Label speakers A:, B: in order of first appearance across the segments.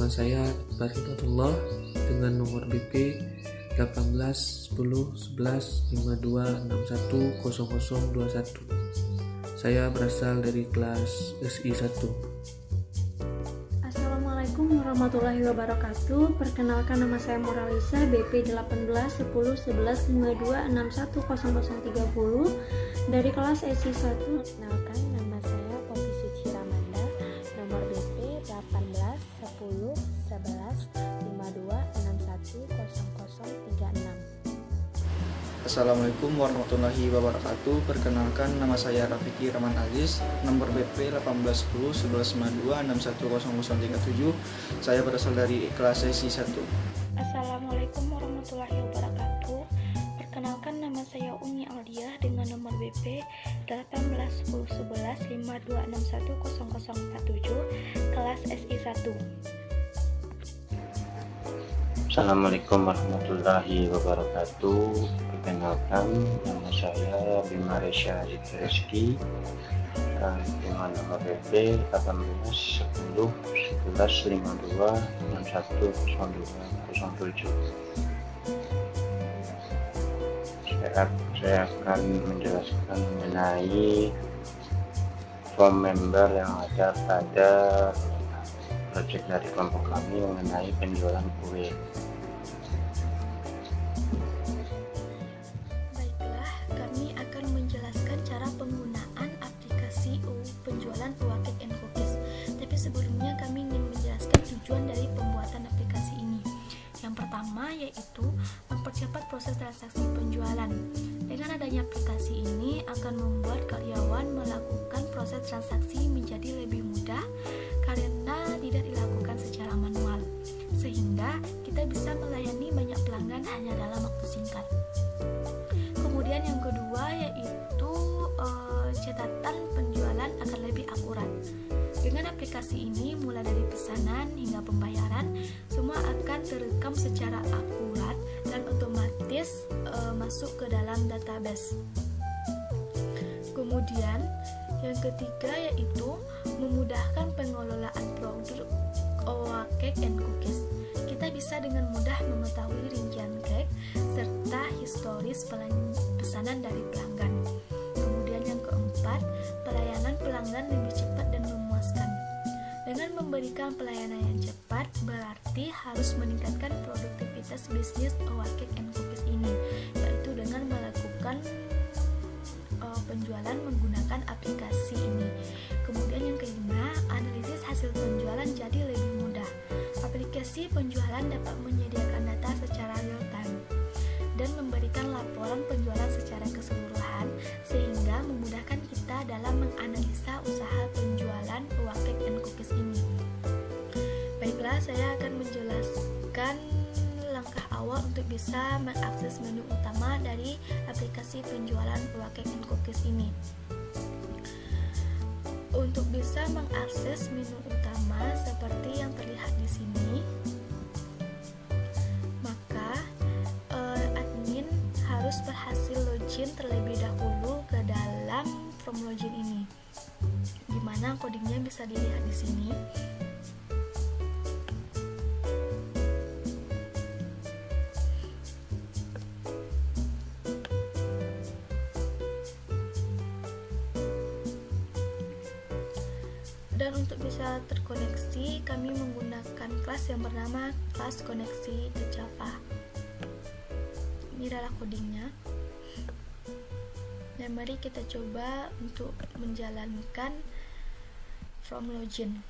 A: nama saya Iqbal Hidayatullah dengan nomor BP 18 10 11 52 61 0021. Saya berasal dari kelas SI 1.
B: Assalamualaikum warahmatullahi wabarakatuh. Perkenalkan, nama saya Moralisa, BP 18 10 11 52 61 0030 dari kelas SI 1.
C: Perkenalkan, nama saya Poppy Suci Ramanda, nomor BP 18 10 11 52 61 0036.
D: Assalamualaikum warahmatullahi wabarakatuh. Perkenalkan, nama saya Rafiki Rahman Aziz, nomor BP 18 10 11 52 61 0037. Saya berasal dari kelas SI 1.
E: Assalamualaikum warahmatullahi wabarakatuh. Perkenalkan, nama saya Umi Aldiah dengan nomor BP 18 10 11 52 61 0047, kelas SI 1.
F: Assalamualaikum warahmatullahi wabarakatuh. Perkenalkan, nama saya Bima Resya Zikreski dengan nomor BP 18 10 11 52 61 02 07. Saya akan menjelaskan mengenai form member yang ada pada proyek dari kelompok kami mengenai penjualan kue.
B: Baiklah, kami akan menjelaskan cara penggunaan aplikasi penjualan Uwakek and Cookies. Tapi sebelumnya kami ingin menjelaskan tujuan dari pembuatan aplikasi ini. Yang pertama yaitu mempercepat proses transaksi penjualan. Dengan adanya aplikasi ini akan membuat karyawan melakukan proses transaksi menjadi lebih mudah karena tidak dilakukan secara manual, sehingga kita bisa melayani banyak pelanggan hanya dalam waktu singkat. Kemudian yang kedua yaitu catatan penjualan akan lebih akurat. Dengan aplikasi ini, mulai dari pesanan hingga pembayaran, semua akan terekam secara akurat dan otomatis masuk ke dalam database. Kemudian yang ketiga yaitu memudahkan pengelolaan produk Uwakek and Cookies. Kita bisa dengan mudah mengetahui rincian cake serta historis pesanan dari pelanggan. Kemudian yang keempat, pelayanan pelanggan lebih cepat dan memuaskan. Dengan memberikan pelayanan yang cepat, berarti harus meningkatkan produktivitas bisnis Uwakek and Cookies ini, yaitu dengan melakukan penjualan menggunakan aplikasi ini. Kemudian yang kelima, analisis hasil penjualan jadi lebih mudah. Aplikasi penjualan dapat menyediakan data secara real time dan memberikan laporan penjualan secara keseluruhan, sehingga memudahkan kita dalam menganalisa usaha penjualan Uwakek and Cookies ini. Baiklah, saya akan menjelaskan langkah awal untuk bisa mengakses menu utama dari aplikasi penjualan Uwakek and Cookies ini. Untuk bisa mengakses menu utama seperti yang terlihat di sini, maka admin harus berhasil login terlebih dahulu ke dalam form login ini, dimana codingnya bisa dilihat di sini. Dan untuk bisa terkoneksi, kami menggunakan kelas yang bernama kelas koneksi tercapa. Ini adalah codingnya. Dan mari kita coba untuk menjalankan from login.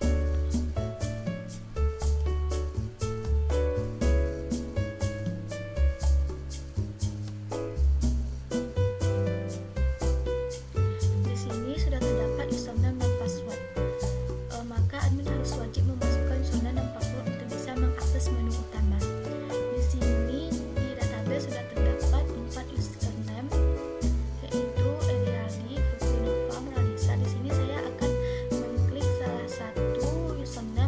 B: Di sini sudah terdapat username dan password. Maka admin harus wajib memasukkan username dan password untuk bisa mengakses menu utama. Di sini di database sudah terdapat 4 username, yaitu Eriali, Fitrinova, Moralisa. Di sini saya akan mengklik salah satu username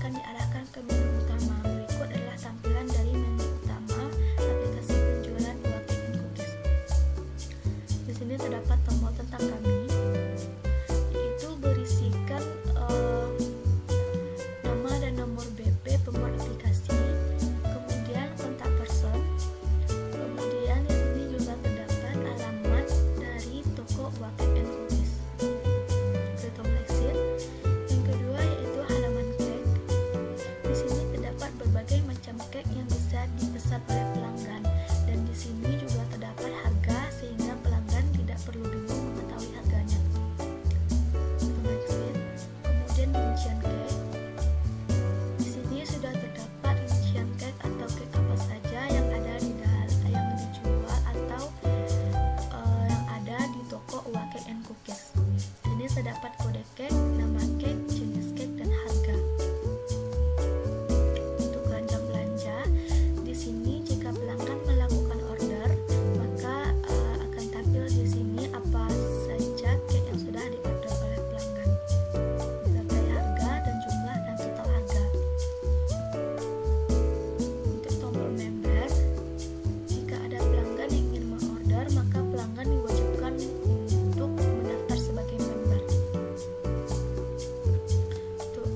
B: akan diarahkan ke menu utama. Berikut adalah tampilan dari menu utama aplikasi penjualan buah cake and cookies. Di sini terdapat tombol tentang kami, yaitu berisikan nama dan nomor BP pembuat aplikasi, kemudian kontak person, kemudian di sini juga terdapat alamat dari toko buah cake and cookies. Klik tombol exit. Yang kedua yaitu halaman cake. Di sini terdapat berbagai macam cake yang bisa dipesan oleh pelanggan, dan di sini juga terdapat harga sehingga pelanggan tidak perlu bingung mengetahui harganya. Tombol exit. Kemudian rincian cake. Di sini sudah terdapat rincian cake atau cake apa saja yang ada yang dijual atau yang ada di toko buah cake and cookies. Di sini terdapat kode cake, nama cake, jenis cake, dan harga. Untuk keranjang belanja, di sini jika pelanggan melakukan order, maka akan tampil di sini apa saja cake yang sudah diorder oleh pelanggan, disertai harga dan jumlah dan total harga. Untuk tombol member, jika ada pelanggan yang ingin mengorder, maka pelanggan diwajibkan untuk mendaftar sebagai member. Untuk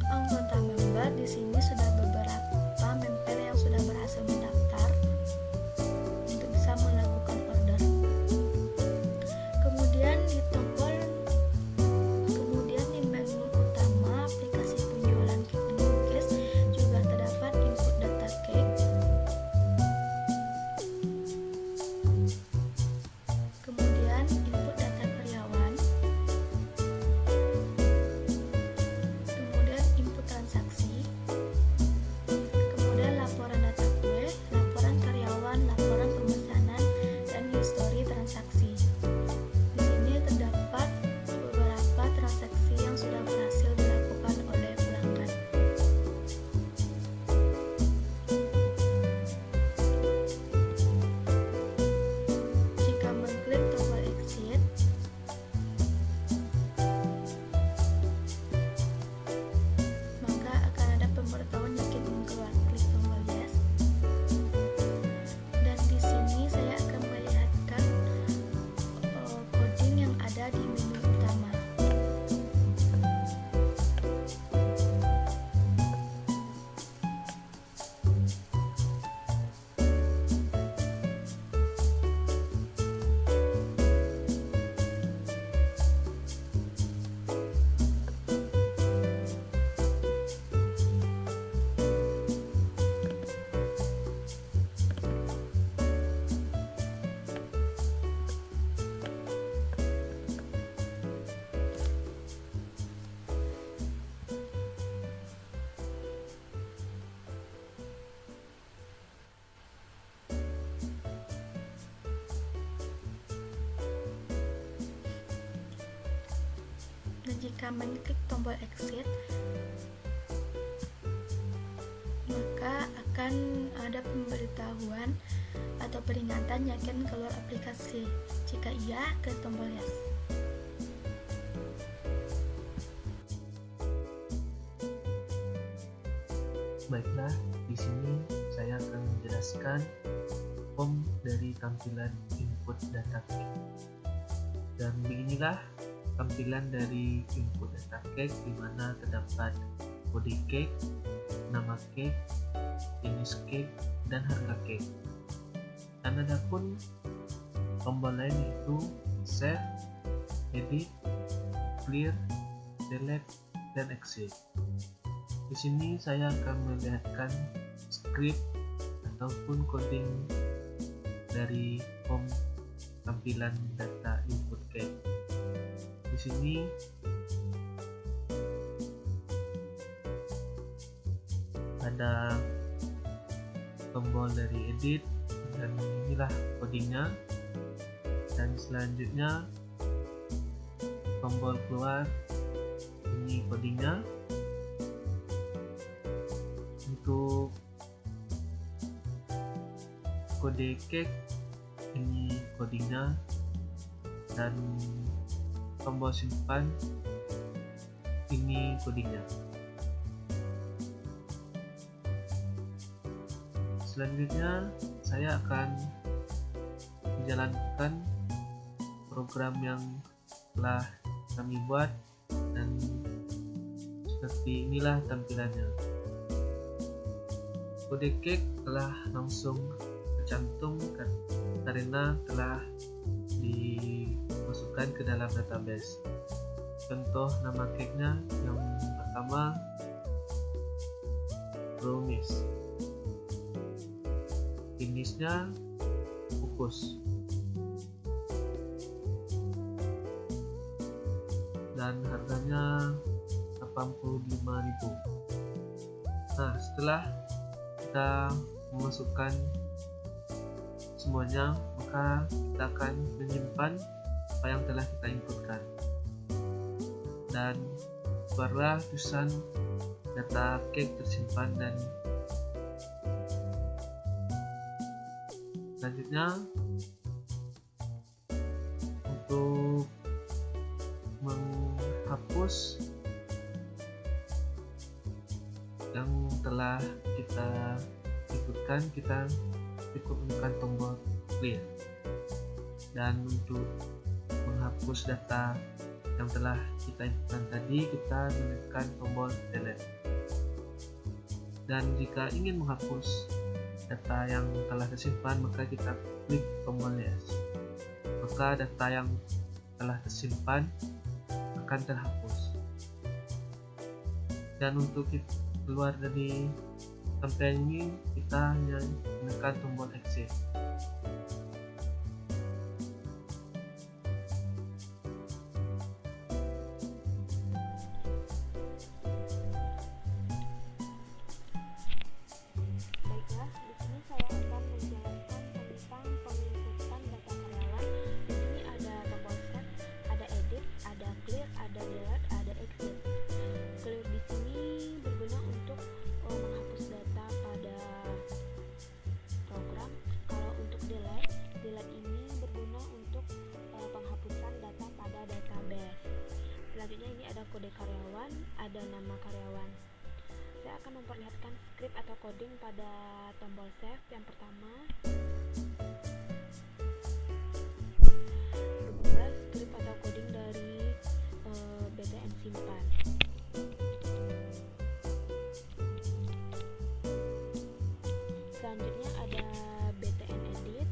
B: anggota member, di sini sudah beberapa member yang sudah berhasil mendaftar untuk bisa melakukan order. Kemudian di menu utama aplikasi penjualan cake and cookies juga terdapat input data cake, kemudian input data karyawan, kemudian input transaksi, kemudian laporan data kue, laporan karyawan, laporan pemesanan, dan history transaksi. Di sini terdapat beberapa transaksi yang sudah berhasil dilakukan oleh pelanggan. Jika mengklik tombol exit, maka akan ada pemberitahuan yakin ingin keluar. Klik tombol yes. Dan di sini saya akan melihatkan coding yang ada di menu utama. Dan jika mengklik tombol exit, maka akan ada pemberitahuan atau peringatan yakin keluar aplikasi. Jika iya, klik tombol yes.
A: Baiklah, di sini saya akan menjelaskan form dari tampilan input data cake. Dan beginilah tampilan dari input data cake, di mana terdapat kode cake, nama cake, jenis cake, dan harga cake. Dan ada pun tombol lain yaitu save, edit, clear, select, dan exit. Di sini saya akan melihatkan script ataupun coding dari form tampilan data input cake. Di sini ada tombol dari edit, dan inilah codingnya. Dan selanjutnya tombol keluar, ini codingnya. Untuk kode cake, ini codingnya. Dan tombol simpan, ini codingnya. Selanjutnya saya akan menjalankan program yang telah kami buat, dan seperti inilah tampilannya. Kode cake telah langsung tercantum karena telah dimasukkan ke dalam database. Contoh nama cake-nya yang pertama brownies, jenisnya kukus, dan harganya 85.000. Nah, setelah kita memasukkan semuanya, maka kita akan menyimpan apa yang telah kita inputkan, dan keluarlah tulisan data cake tersimpan. Dan selanjutnya untuk menghapus yang telah kita inputkan, kita cukup menekan tombol clear. Dan untuk menghapus data yang telah kita inputkan tadi, kita menekan tombol delete. Dan jika ingin menghapus data yang telah tersimpan, maka kita klik tombol yes. Maka data yang telah tersimpan akan terhapus. Dan untuk keluar dari tampilan ini, kita hanya menekan tombol exit.
C: Baiklah, di sini saya akan menjelaskan tentang penginputan data karyawan. Di sini ada tombol set, ada edit, ada clear, ada delete, ada exit. Clear di sini berguna untuk menghapus data pada program. Kalau untuk delete ini berguna untuk penghapusan data pada database. Selanjutnya ini ada kode karyawan, ada nama karyawan. Saya akan memperlihatkan script atau coding pada tombol save. Yang pertama, berbuka script atau coding dari BTN simpan. Selanjutnya ada BTN edit,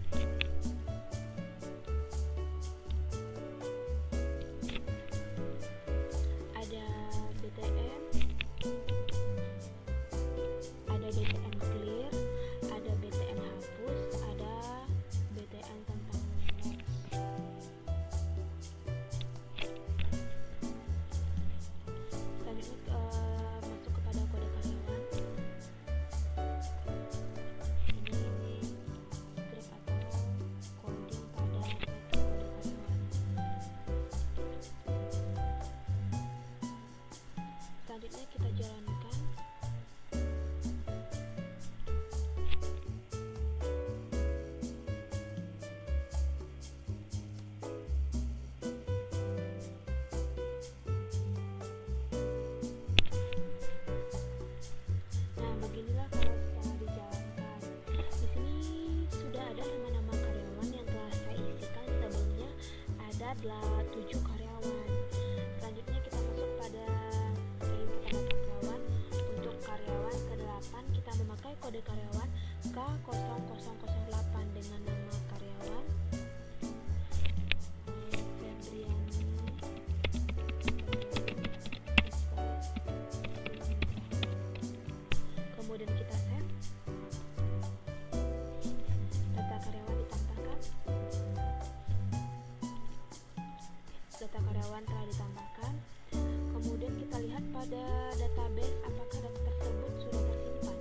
C: ada BTN, ada BTN clear, ada BTN hapus, ada BTN tentang next. Selanjutnya masuk kepada kode karyawan. Ini script atau coding pada kode karyawan. Selanjutnya kita jalankan. Nah, beginilah kalau setelah dijalankan. Di sini sudah ada nama-nama karyawan yang telah saya isikan sebelumnya, ada 7 karyawan. Selanjutnya kita masuk pada penginputan data karyawan. Untuk karyawan ke-8 kita memakai kode karyawan K0008 dengan nama karyawan Febriani. Kemudian kita save. Data karyawan ditambahkan. Data karyawan telah ditambahkan. Kemudian kita lihat pada database apakah data tersebut sudah tersimpan.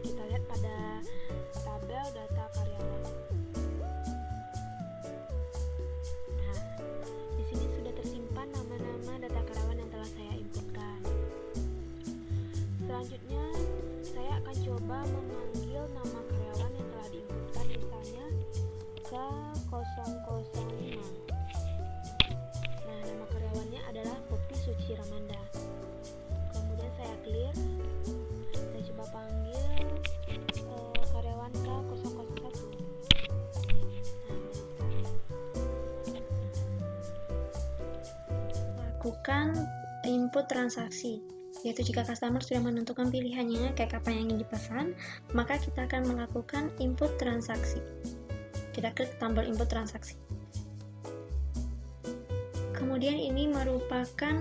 C: Kita lihat pada tabel data karyawan. Nah, di sini sudah tersimpan nama-nama data karyawan yang telah saya inputkan. Selanjutnya, saya akan coba memanggil nama karyawan yang telah diinputkan, misalnya ke melakukan input transaksi, yaitu jika customer sudah menentukan pilihannya kayak apa yang ingin dipesan, maka kita akan melakukan input transaksi. Kita klik tombol input transaksi. Kemudian ini merupakan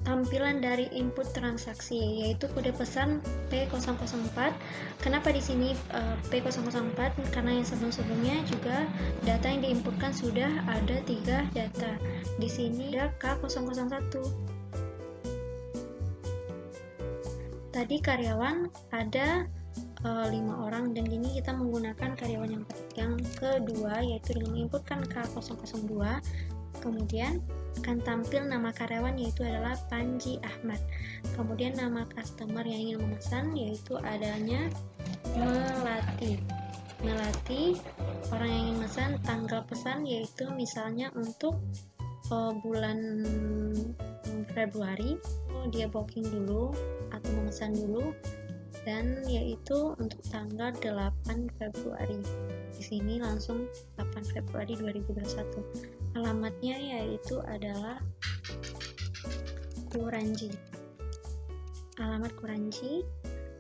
C: tampilan dari input transaksi, yaitu kode pesan P004. Kenapa di sini P004? Karena yang sebelum-sebelumnya juga data yang diinputkan sudah ada 3 data. Di sini ada K001. Tadi karyawan ada 5 orang, dan ini kita menggunakan karyawan yang kedua, yaitu dengan menginputkan K002. Kemudian akan tampil nama karyawan, yaitu adalah Panji Ahmad. Kemudian nama customer yang ingin memesan, yaitu adanya Melati. Orang yang ingin memesan, tanggal pesan yaitu misalnya untuk bulan Februari, dia booking dulu atau memesan dulu, dan yaitu untuk tanggal 8 Februari. Di sini langsung 8 Februari 2021. Alamatnya yaitu adalah Kuranji. Alamat Kuranji.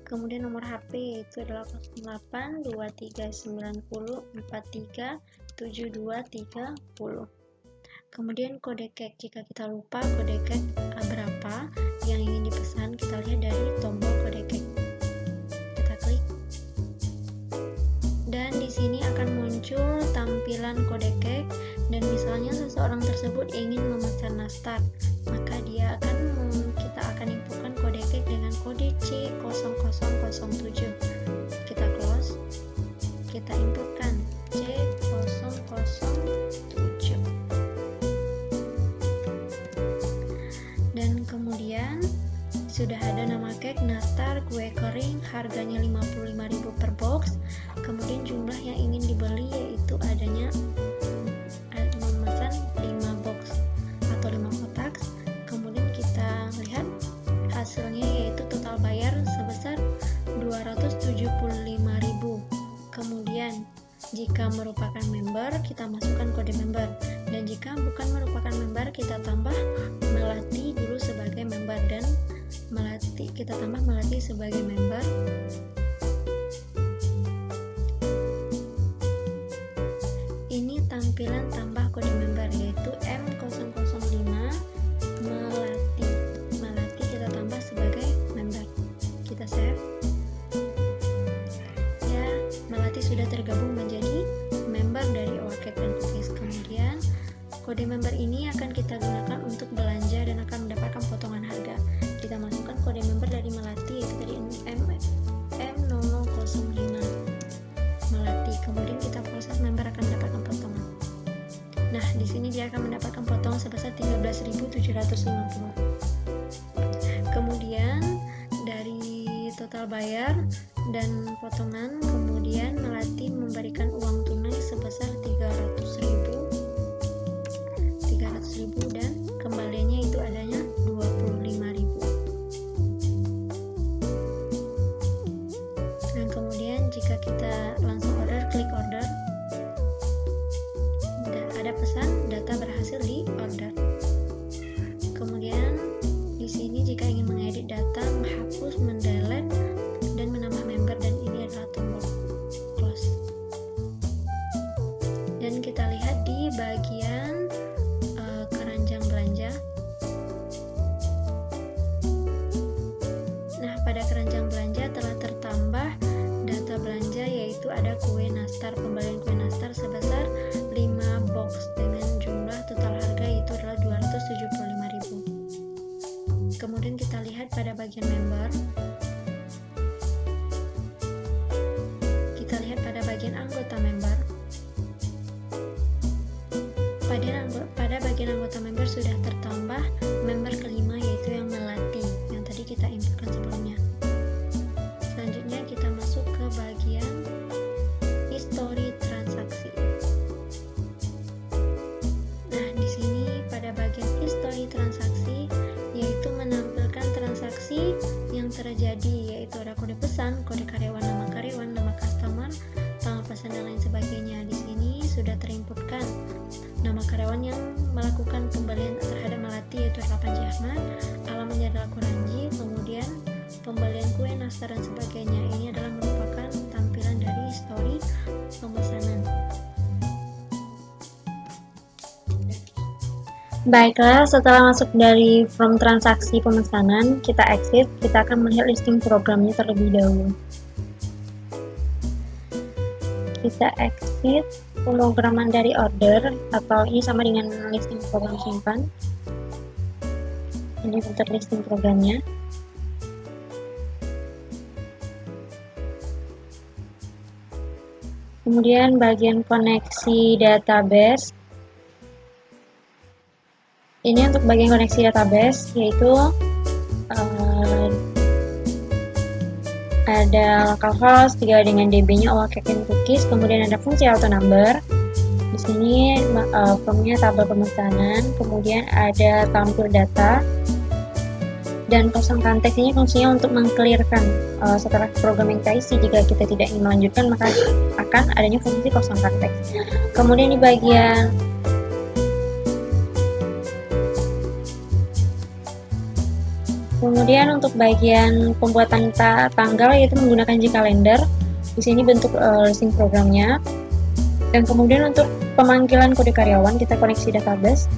C: Kemudian nomor HP yaitu adalah 082390437230. Kemudian kode CAC, jika kita lupa kode CAC berapa yang ingin dipesan, kita lihat dari tombol kode CAC. Kita klik. Dan di sini akan muncul tampilan kode CAC, dan misalnya seseorang tersebut ingin memesan nastar, maka kita akan inputkan kode CAC dengan kode C0007. Kita close. Kita inputkan C007. Dan kemudian sudah ada nama cake nastar kue kering, harganya 55.000 per box. Kemudian jumlah yang ingin dibeli yaitu adanya memesan 5 box atau 5 kotak. Kemudian kita lihat hasilnya yaitu total bayar sebesar 275.000. Kemudian jika merupakan member, kita masukkan kode member, dan jika bukan merupakan member, kita tambah Melati dulu sebagai member, dan kita tambah Melati sebagai member. Ini tampilan tambah kode member yaitu M005 Melati kita tambah sebagai member. Kita save. Ya, Melati sudah tergabung menjadi member dari Our Cake and Cookies. Kemudian kode member ini akan kita gunakan untuk belanja dan akan mendapatkan potongan harga. Kita masukkan kode member dari Melati yaitu dari M0005 Melati. Kemudian kita proses, member akan mendapatkan potongan. Nah, di sini dia akan mendapatkan potongan sebesar 13.750. Kemudian dari total bayar dan potongan, kemudian Melati memberikan uang tunai sebesar 300.000 dan kembaliannya itu adanya 25.000. Dan kemudian jika kita langsung order, klik order, dan ada pesan data berhasil di order. Kemudian di sini jika ingin mengedit data, menghapus, mendelete, dan menambah member, dan ini adalah tombol close. Dan kita lihat di bagian keranjang belanja. Nah, pada keranjang belanja telah tertambah data belanja, yaitu ada kue nastar, pembelian kue nastar sebesar 5 box dengan jumlah total harga yaitu adalah 275.000. Kemudian kita lihat pada bagian member. Kita lihat pada bagian anggota member. Pada bagian anggota member sudah tertambah member kelima yaitu yang Melati yang tadi kita inputkan sebelumnya. Selanjutnya kita masuk ke bagian history transaksi. Nah, di sini pada bagian history transaksi yaitu menampilkan transaksi yang terjadi, yaitu ada kode pesan, kode karyawan, nama customer, tanggal pesan dan lain sebagainya. Di sini sudah terinputkan nama karyawan yang melakukan pembelian terhadap Melati yaitu Rapan Jahman, alamatnya adalah Kuranji, kemudian pembelian kue, nastar dan sebagainya. Ini adalah merupakan tampilan dari histori pemesanan.
G: Baiklah, setelah masuk dari form transaksi pemesanan, kita exit, kita akan melihat listing programnya terlebih dahulu. Kita exit pemrograman dari order, atau ini sama dengan listing program simpan. Ini bentuk listing programnya. Kemudian bagian koneksi database. Ini untuk bagian koneksi database, yaitu ada localhost 3 dengan DB-nya OWCAC and cookies, kemudian ada fungsi auto number. Di sini formnya tabel pemesanan, kemudian ada tampil data, dan kosong konteks ini fungsinya untuk mengclearkan setelah program yang kita isi. Jika kita tidak ingin melanjutkan, maka akan adanya fungsi kosong konteks. Kemudian di bagian untuk bagian pembuatan tanggal, yaitu menggunakan Gcalendar. Di sini bentuk listing programnya. Dan kemudian untuk pemanggilan kode karyawan, kita koneksi database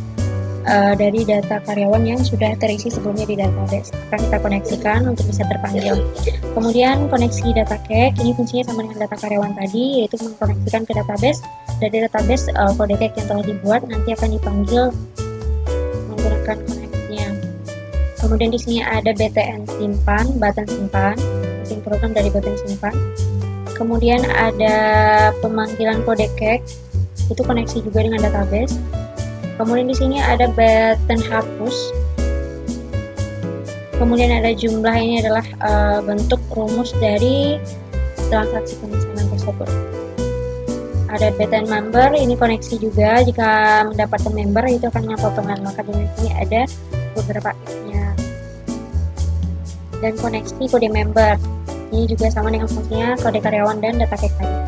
G: dari data karyawan yang sudah terisi sebelumnya di database. Akan kita koneksikan untuk bisa terpanggil. Kemudian koneksi data cake, ini fungsinya sama dengan data karyawan tadi, yaitu mengkoneksikan ke database. Dari database kode cake yang telah dibuat nanti akan dipanggil menggunakan koneksinya. Kemudian di sini ada BTN simpan, button simpan, listing program dari button simpan. Kemudian ada pemanggilan kode cake, itu koneksi juga dengan database. Kemudian di sini ada button hapus. Kemudian ada jumlah, ini adalah bentuk rumus dari transaksi pemesanan tersebut. Ada button member, ini koneksi juga. Jika mendapatkan member itu akan dengan potongan, maka di sini ada beberapa if-nya. Dan koneksi kode member, ini juga sama dengan fungsinya kode karyawan dan data cake tadi.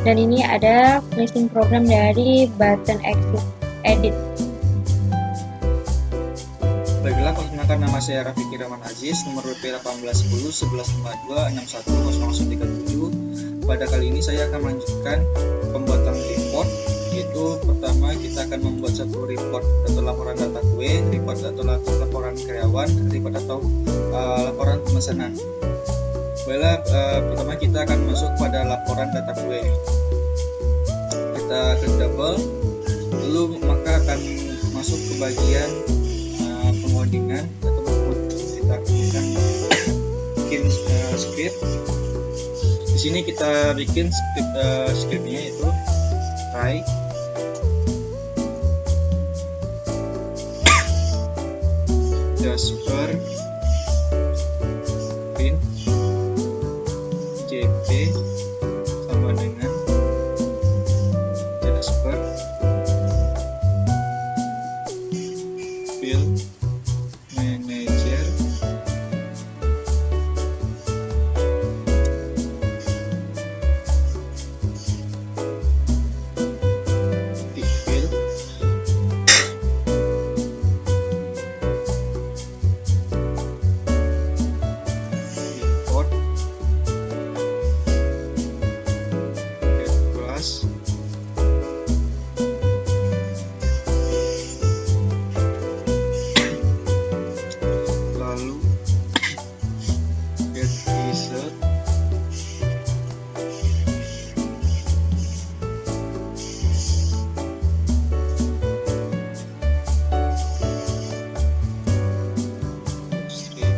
G: Dan ini ada listing program dari button exit edit.
D: Baiklah, perkenalkan nama saya Rafiki Rahman Aziz, nomor BP 1810 1152 610037. Pada kali ini saya akan melanjutkan pembuatan report, yaitu pertama kita akan membuat satu report atau laporan data kue, report atau laporan karyawan, report atau laporan pemesanan. Baiklah, pertama kita akan masuk pada laporan data kue. Kita klik double, lalu maka akan masuk ke bagian pengodingan atau kita akan bikin script. Di sini kita bikin scriptnya itu try Jasper print JP sama dengan Jasper field manager tick field report get class lalu get result stream.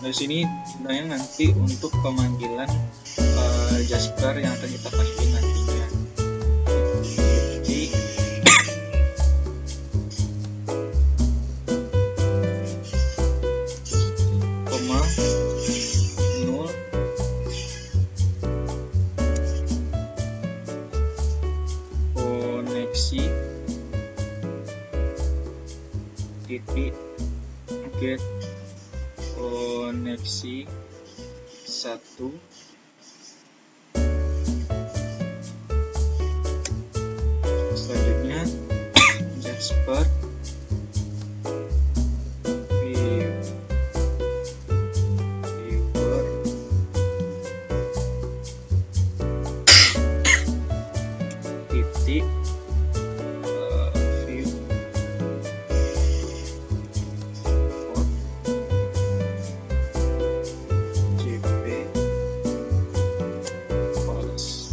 D: Dari sini sebenarnya nanti untuk pemanggilan Jasper yang akan kita masukin nantinya. Jadi koma 0 koneksi titik get koneksi 1. Selanjutnya Jasper viewer 50 view for JP Pulse.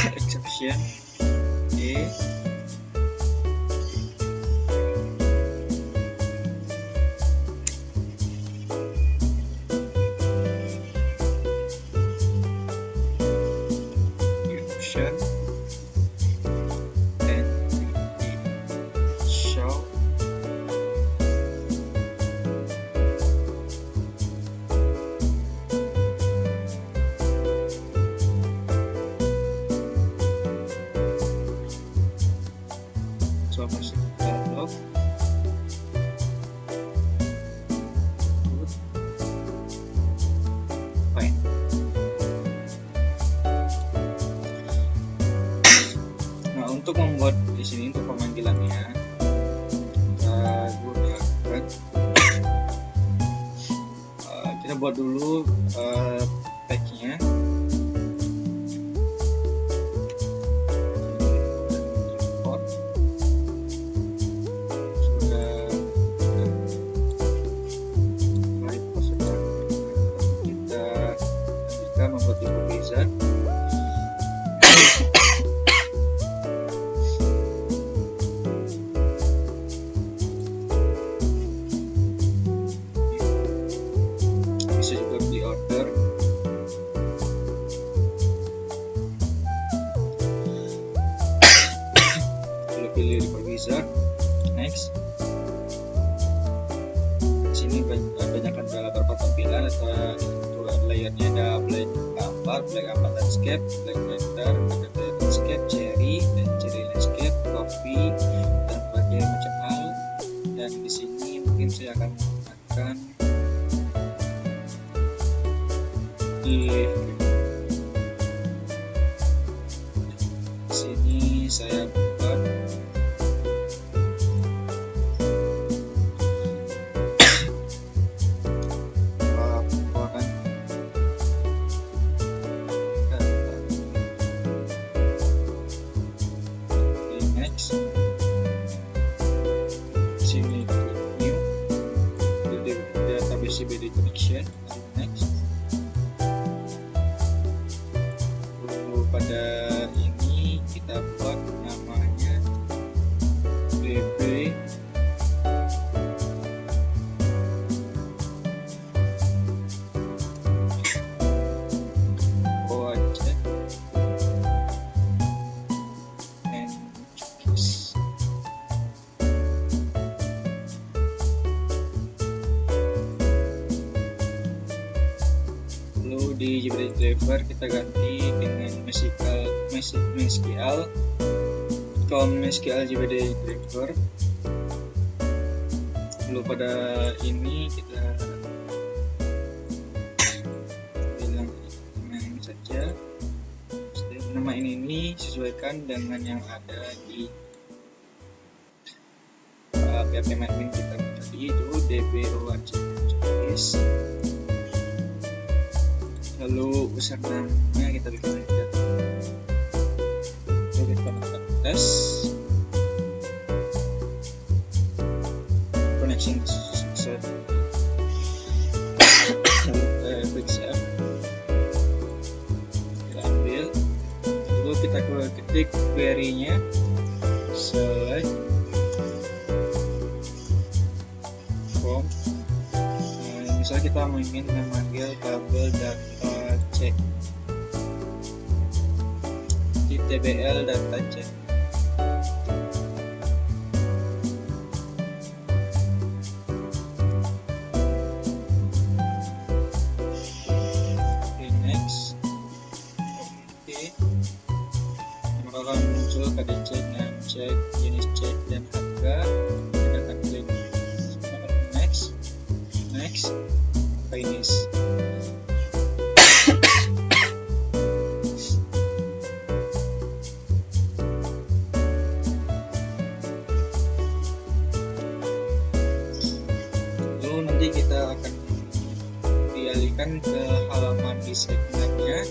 D: Exception A function and show so masuk dialog. Good. Fine. Nah, untuk membuat di sini untuk pemanggilannya kita gunakan kita buat dulu tag-nya. Import. Kita lanjutkan membuat info wizard. Bisa juga beli order. Pilih info wizard. Next. Sini banyakkan beberapa tampilan atau layernya ada black ambar landscape, black render, ada landscape, cherry landscape, coffee dan berbagai macam hal. Dan di sini mungkin saya akan menggunakan di sini saya buat laporan data. Okay, next. Sini klik new, database CBD connection. Next. Lalu pada ini kita buat namanya DB OAC and cookies. Lalu di JBD driver kita ganti dengan MySQL JBD driver. Lalu pada ini kita bilang nama ini saja. Nama ini sesuaikan dengan yang ada di PHP admin kita tadi, itu DB OAC. Lalu username-nya kita bikin aja. Lalu kita tekan tes. Connection success. Lalu klik save. Kita ambil. Lalu kita ketik query-nya. Select from. Misalnya kita ingin memanggil tabel data check di TBL data check. muncul kode cek, name cek, jenis cek, dan harga. Kita akan klik next, finish. Lalu nanti kita akan dialihkan ke halaman di segmennya.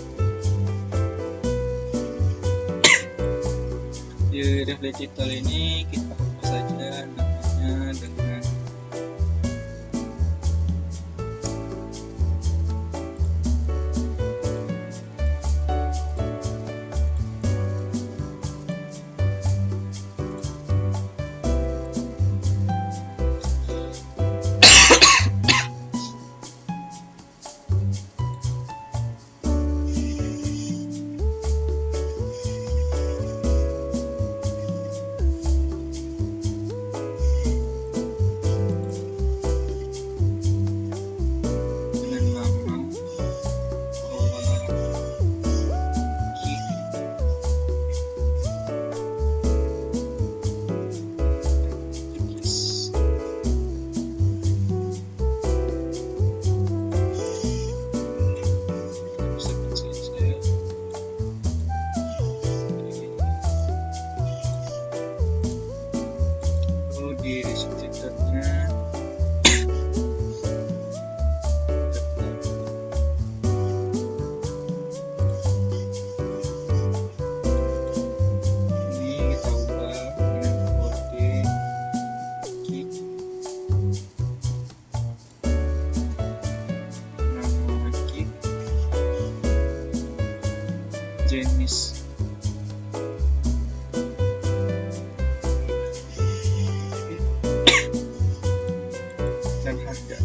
D: Di Reflect Digital ini kita ubah saja namanya dengan di restrictornya ini kita ubah dengan kode key, nama key, jenis dan harga.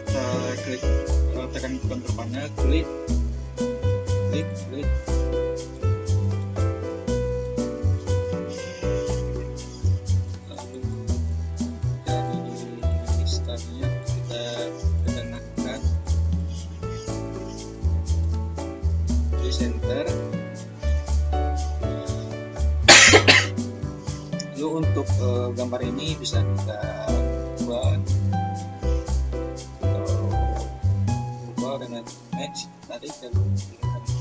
D: Kita klik, tekan control panel, klik. Lalu dari listanya kita kenakan di center. Lalu untuk gambar ini bisa kita ubah dengan match, tarik dan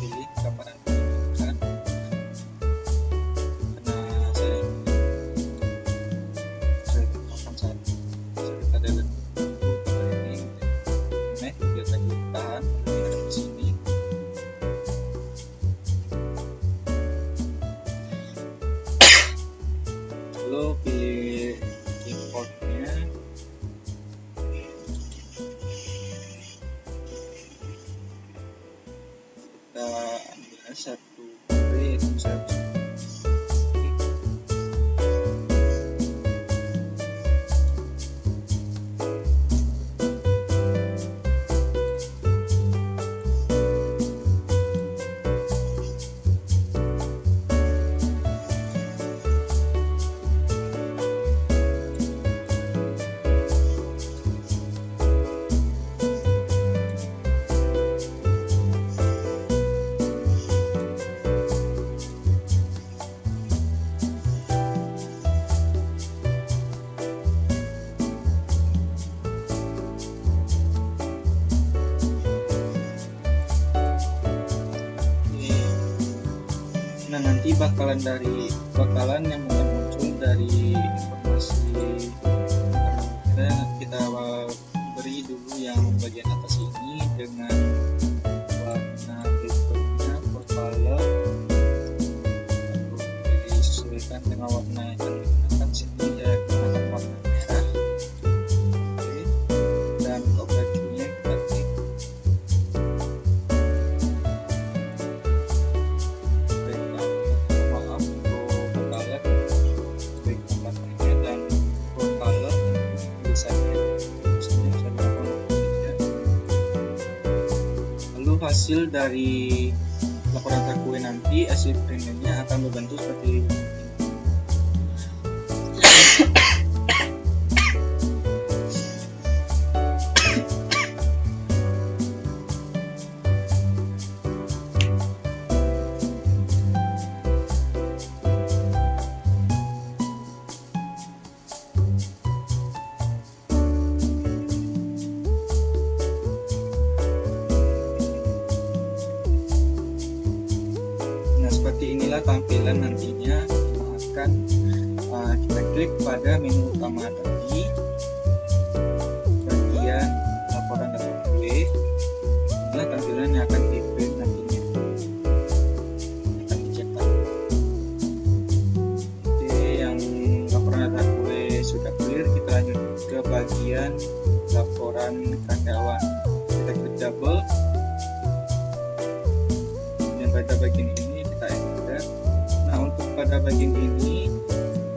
D: pilih gambar yang diinginkan. Karena saya akan kita delete gambar ini, match biar tadi tahan di sini. Lalu pilih importnya, kita ambil satu itu satu. Nah, nanti bakalan yang akan muncul dari informasi kita beri dulu yang bagian atas ini dengan warna backgroundnya for color, lalu disesuaikan dengan warna yang akan digunakan. Sini ya gunakan warna merah. Oke. Dan overview-nya kita klik. Hasil dari laporan terkue nanti, hasil printernya akan berbentuk seperti ini. tampilan nantinya akan kita klik pada menu utama tadi, bagian laporan data gue. Inilah tampilan yang akan di print nantinya, akan dicetak. Oke, yang laporan data gue sudah clear, kita lanjut ke bagian laporan karyawan. Kita klik double, dan pada bagian ini kita enter. Nah, untuk pada bagian ini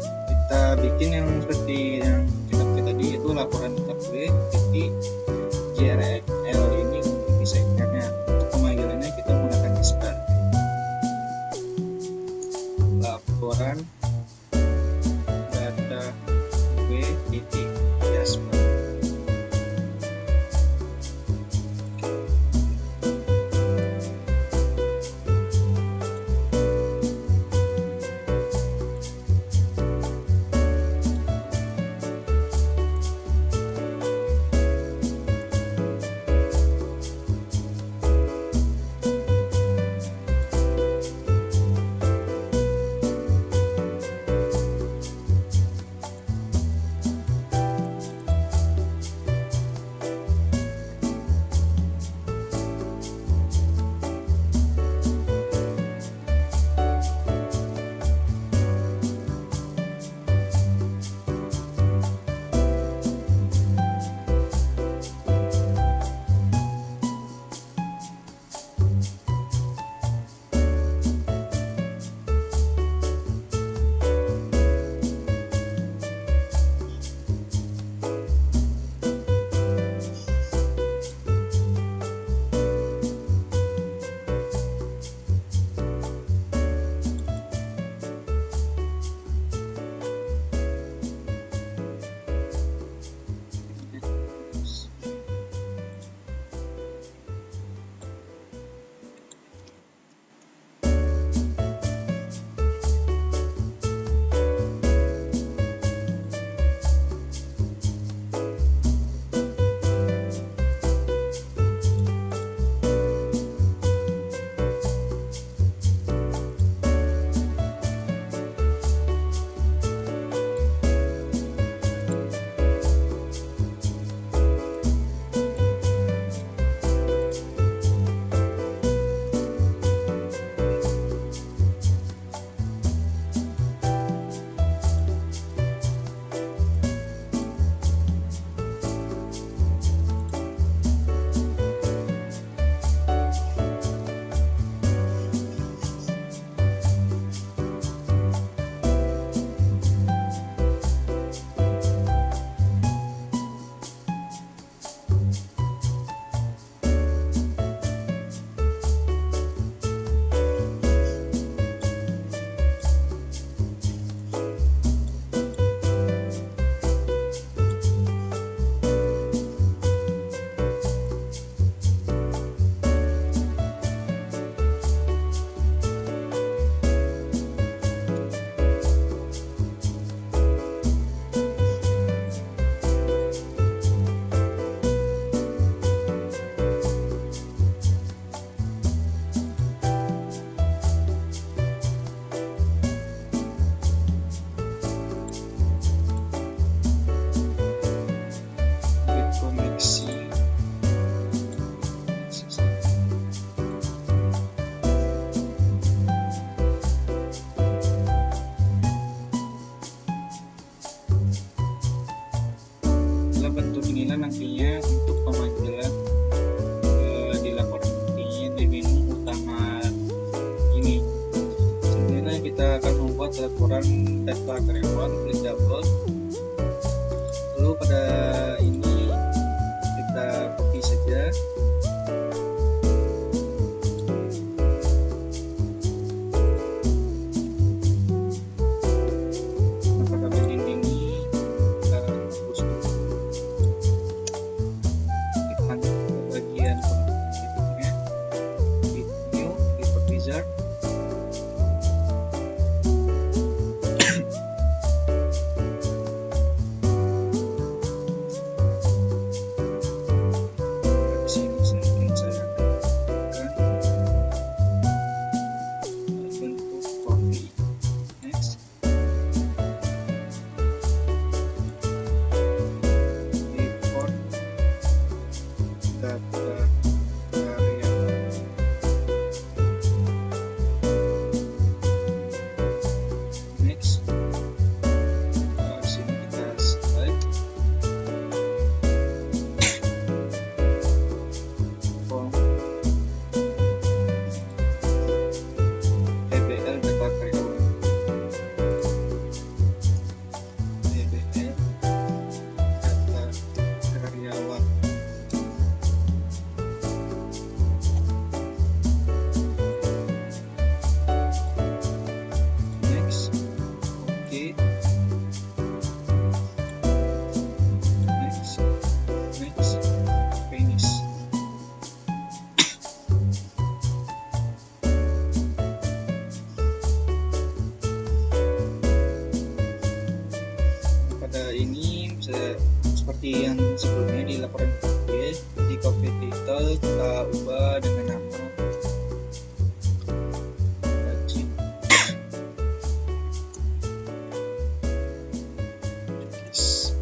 D: kita bikin yang seperti yang kita pakai tadi, yaitu laporan data gue jadi JRL ini untuk desainnya. Untuk pemanggilannya kita menggunakan Jasper. Laporan data gue titik Jasper. nantinya untuk pemanggilan di laporan ini di menu utama ini. Sebenarnya kita akan membuat laporan data karyawan, klik double, lalu pada ini kita copy saja. data karyawan. Next, sini kita slide form TBL data karyawan. TBL data karyawan. Next, okay. Next, finish. Pada ini seperti yang sebelumnya di laporan KPI, di copy title kita ubah dengan nama gaji Jukis.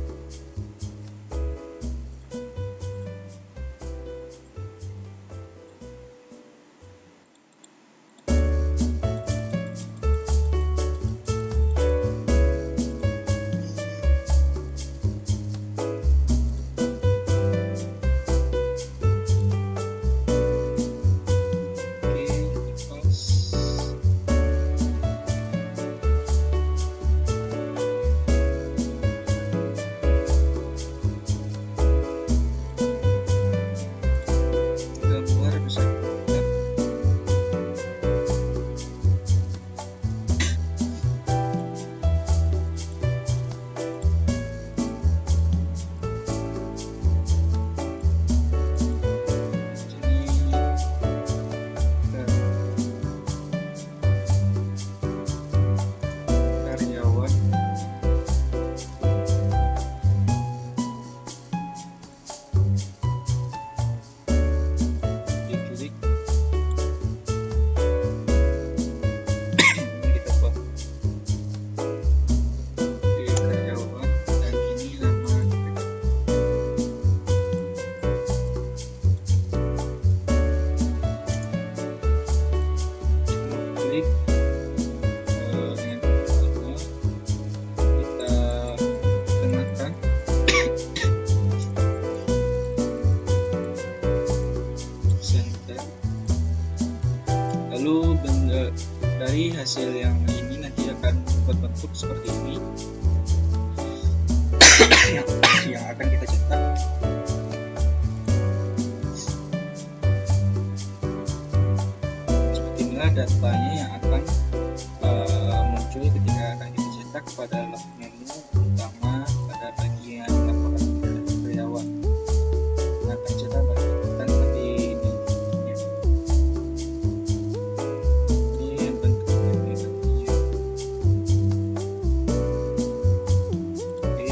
D: Oke, close. Gambar bisa kita sini karyawan diklik ini kita buat di karyawan dan ini nama kita. Klik yang pertama kita kenakan center, lalu dari hasil yang ini nanti akan berbentuk seperti ini yang akan kita cetak. Seperti inilah datanya yang akan muncul ketika akan kita cetak pada menu utama pada bagian laporan karyawan. Nah, akan cetak dan seperti ini. Ini yang bentuknya bentuknya. Oke,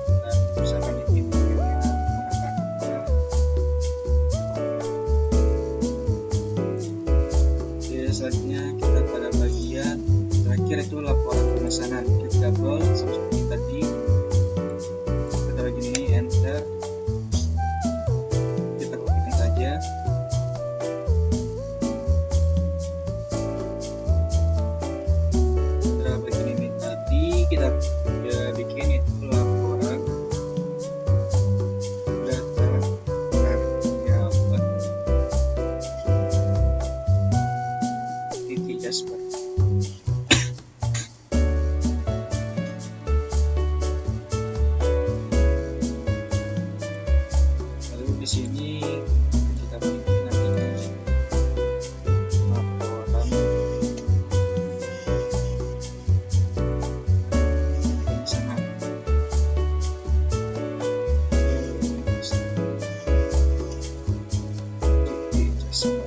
D: dan misalkan ini menggunakan apa? Oke, selanjutnya kita pada bagian terakhir itu laporan pemesanan. Klik double seperti tadi. Pada bagian ini enter. Kita kopikan saja. Pada bagian ini tadi kita bikin itu laporan data karyawan di Jasper. Lalu di sini kita bikin nantinya laporan pemesanan. Di Jasper.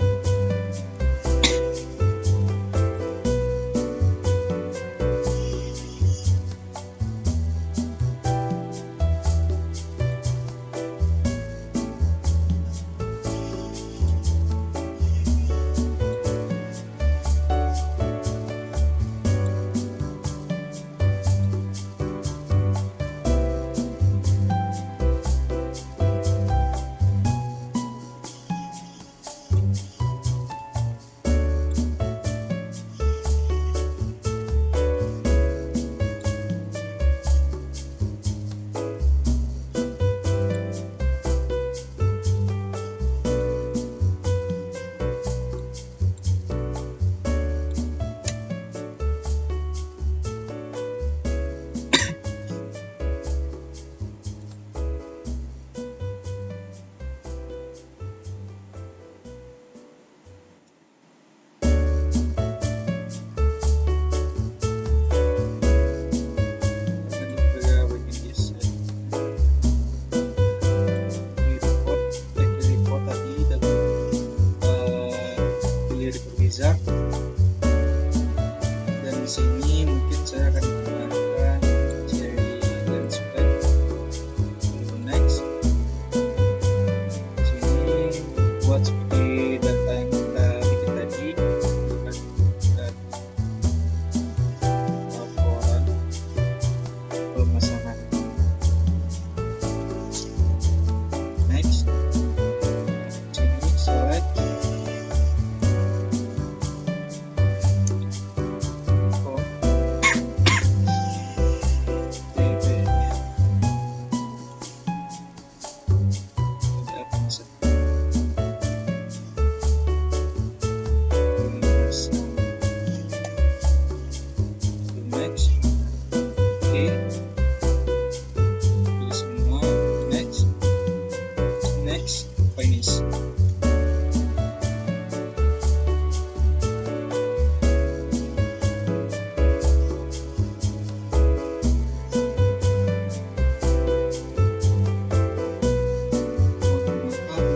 D: Ines.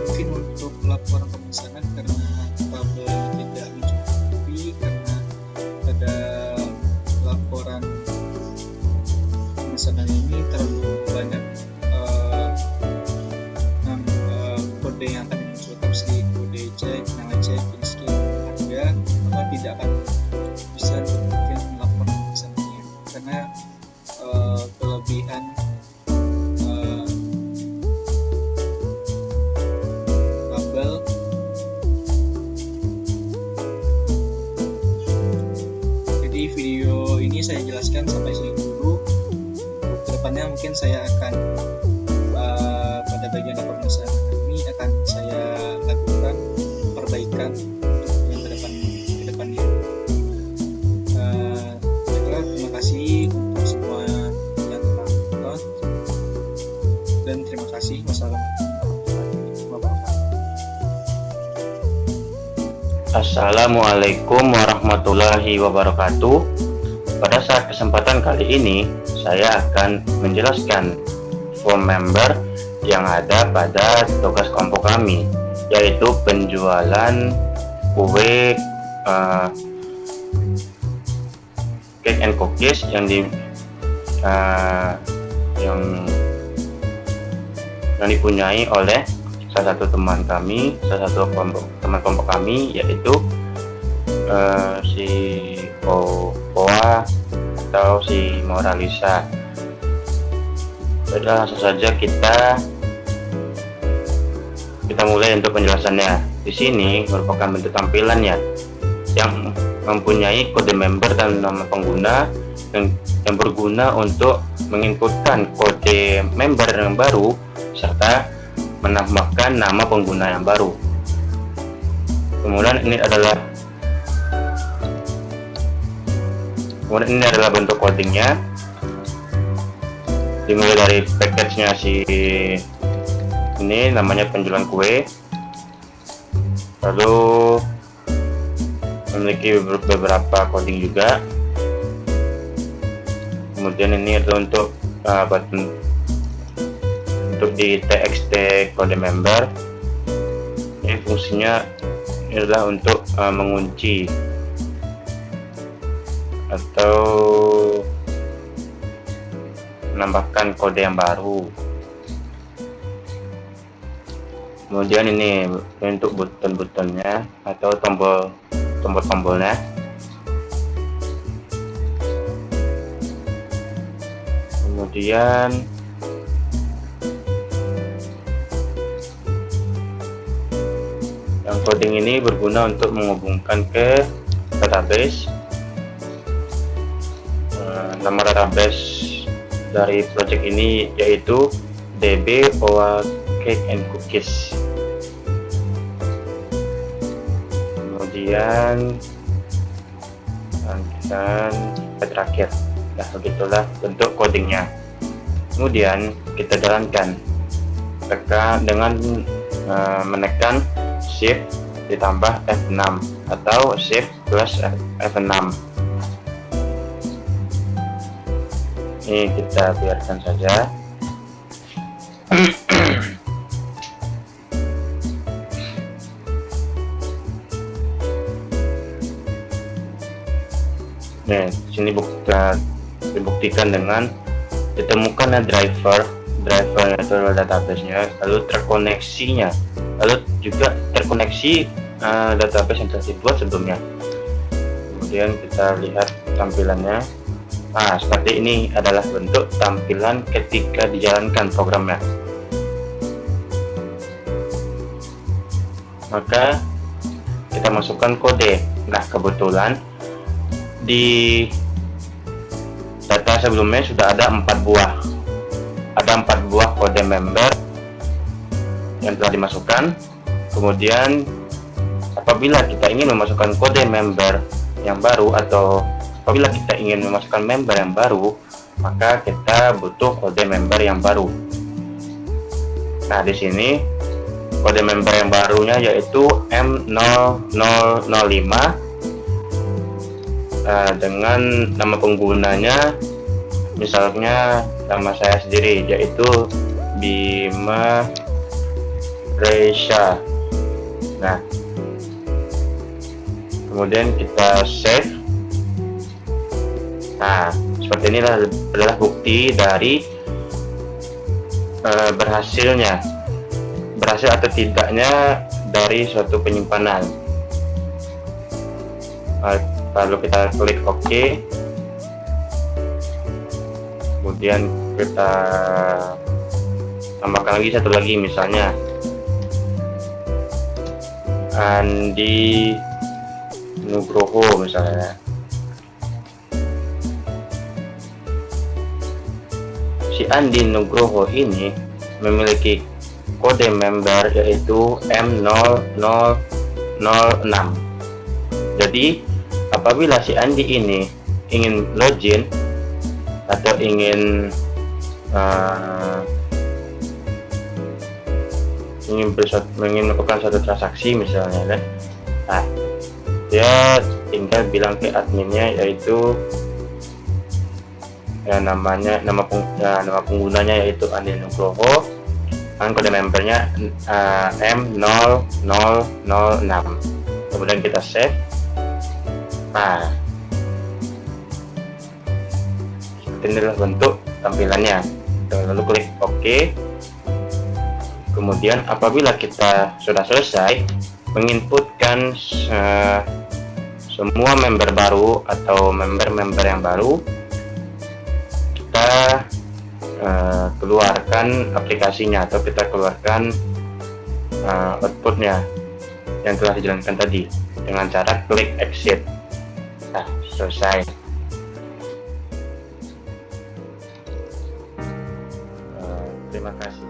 D: Mungkin untuk laporan pemesanan karena tabel tidak mencukupi, karena pada laporan pemesanan ini terlalu banyak kode yang akan dimunculkan, seperti kode cek, nama cek, miskin, harga, maka tidak akan bisa kemudian melaporkan pemesanannya karena kelebihan tabel. Jadi video ini saya jelaskan sampai sini dulu. Kedepannya mungkin saya akan pada bagian pemesanan ini akan saya lakukan perbaikan untuk yang kedepannya. Terima kasih untuk semua yang telah menonton dan terima kasih. Wassalamualaikum warahmatullahi wabarakatuh.
F: Assalamualaikum warahmatullahi wabarakatuh. Pada saat kesempatan kali ini, saya akan menjelaskan form member yang ada pada tugas kelompok kami, yaitu penjualan kue cake and cookies yang dipunyai oleh salah satu teman kami, salah satu teman kelompok kami, yaitu si Poa atau si Moralisa. Sudah, langsung saja kita mulai untuk penjelasannya. Di sini merupakan bentuk tampilannya yang mempunyai kode member dan nama pengguna yang berguna untuk menginputkan kode member yang baru serta menambahkan nama pengguna yang baru. Kemudian ini adalah bentuk codingnya, dimulai dari package-nya si ini namanya penjualan kue, lalu memiliki beberapa coding juga. Kemudian ini adalah untuk button untuk di TXT kode member. Ini fungsinya adalah untuk mengunci atau menambahkan kode yang baru. Kemudian ini untuk button-buttonnya atau tombol-tombolnya. Kemudian yang coding ini berguna untuk menghubungkan ke database. Nama database dari project ini yaitu DB OA Cake and Cookies. Kemudian dan terakhir, nah begitulah bentuk codingnya. Kemudian kita jalankan dengan menekan Shift ditambah F6 atau Shift plus F6. Ini kita biarkan saja. Nah, sini dibuktikan dengan ditemukannya driver itu adalah database-nya, lalu terkoneksinya, lalu juga terkoneksi database yang telah dibuat sebelumnya. Kemudian kita lihat tampilannya. Nah, seperti ini adalah bentuk tampilan ketika dijalankan programnya. Maka kita masukkan kode. Nah, kebetulan di data sebelumnya sudah ada 4 buah kode member yang telah dimasukkan. Kemudian apabila kita ingin memasukkan kode member yang baru atau apabila kita ingin memasukkan member yang baru, maka kita butuh kode member yang baru. Nah, di sini kode member yang barunya yaitu M0005 dengan nama penggunanya, misalnya nama saya sendiri yaitu Bima Reisha. Nah, kemudian kita save. Nah, seperti inilah adalah bukti dari berhasil atau tidaknya dari suatu penyimpanan. Lalu kita klik OK, kemudian kita tambahkan lagi satu lagi, misalnya Andi Nugroho misalnya. Si Andi Nugroho ini memiliki kode member yaitu M0006. Jadi apabila si Andi ini ingin login atau ingin melakukan suatu transaksi misalnya kan, nah dia tinggal bilang ke adminnya yaitu nama penggunanya yaitu Andi Nugroho, dan kode membernya M0006. Kemudian kita save. Nah, seperti inilah bentuk tampilannya. Lalu klik OK. Kemudian apabila kita sudah selesai menginputkan semua member baru atau member-member yang baru, kita keluarkan aplikasinya atau kita keluarkan outputnya yang telah dijalankan tadi dengan cara klik exit. Nah, selesai. Terima kasih.